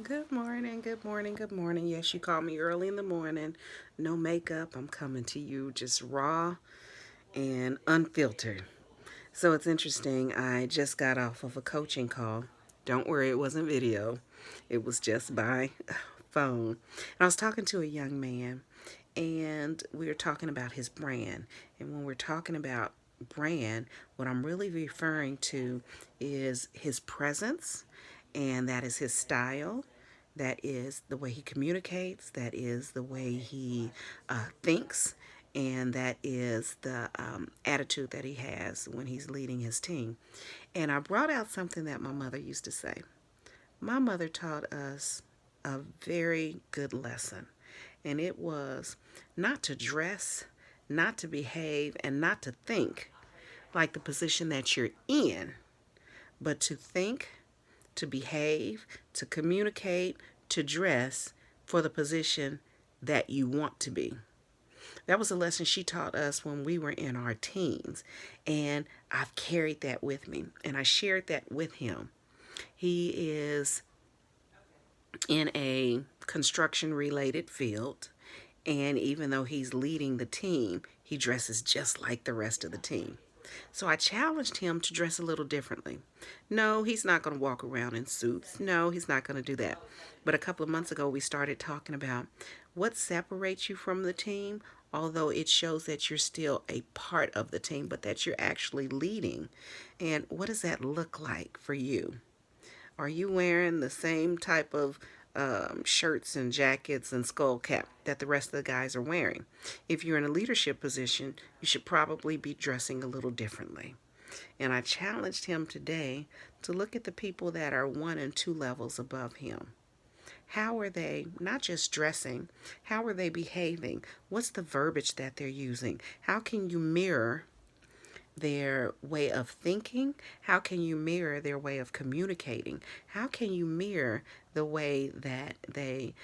Good morning, good morning, good morning. Yes, you called me early in the morning. No makeup. I'm coming to you just raw and unfiltered. So it's interesting. I just got off of a coaching call. Don't worry, it wasn't video, it was just by phone. And I was talking to a young man, and we were talking about his brand. And when we're talking about brand, what I'm really referring to is his presence, and that is his style. That is the way he communicates. That is the way he thinks. And that is the attitude that he has when he's leading his team. And I brought out something that my mother used to say. My mother taught us a very good lesson, and it was not to dress, not to behave, and not to think like the position that you're in, but to think, to behave, to communicate, to dress for the position that you want to be. That was a lesson she taught us when we were in our teens, and I've carried that with me, and I shared that with him. He is in a construction related field. And even though he's leading the team, he dresses just like the rest of the team. So I challenged him to dress a little differently. No, he's not going to walk around in suits. No, he's not going to do that. But a couple of months ago, we started talking about what separates you from the team, although it shows that you're still a part of the team, but that you're actually leading. And what does that look like for you? Are you wearing the same type of shirts and jackets and skull cap that the rest of the guys are wearing? If you're in a leadership position, you should probably be dressing a little differently. And I challenged him today to look at the people that are one and two levels above him. How are they not just dressing? How are they behaving? What's the verbiage that they're using? How can you mirror their way of thinking? How can you mirror their way of communicating? How can you mirror the way that they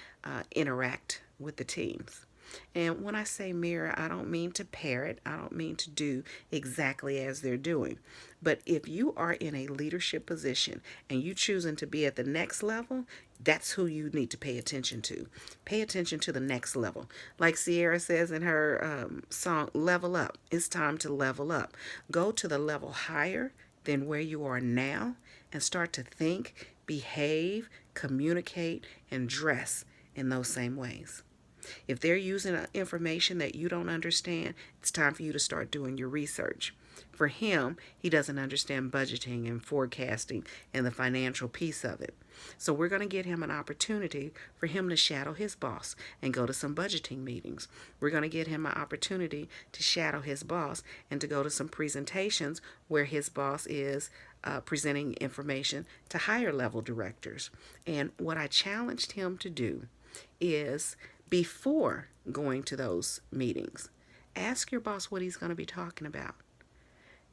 interact with the teams? And when I say mirror, I don't mean to parrot. I don't mean to do exactly as they're doing. But if you are in a leadership position and you choosing to be at the next level, that's who you need to pay attention to. Pay attention to the next level. Like Sierra says in her song, Level Up. It's time to level up. Go to the level higher than where you are now and start to think, behave, communicate, and dress in those same ways. If they're using information that you don't understand, it's time for you to start doing your research. For him, he doesn't understand budgeting and forecasting and the financial piece of it. So we're going to get him an opportunity for him to shadow his boss and go to some budgeting meetings. We're going to get him an opportunity to shadow his boss and to go to some presentations where his boss is presenting information to higher level directors. And what I challenged him to do is before going to those meetings, ask your boss what he's going to be talking about.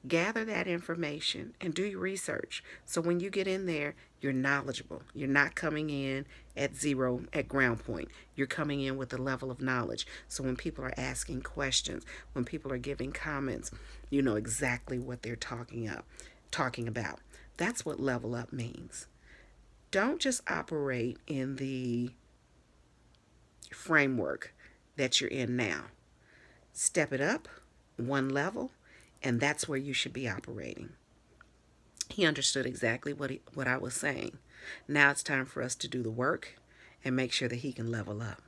Gather that information and do your research. So when you get in there, you're knowledgeable. You're not coming in at zero, at ground point. You're coming in with a level of knowledge. So when people are asking questions, when people are giving comments, you know exactly what they're talking about. That's what level up means. Don't just operate in the framework that you're in now. Step it up one level, and that's where you should be operating. He understood exactly what I was saying. Now it's time for us to do the work and make sure that he can level up.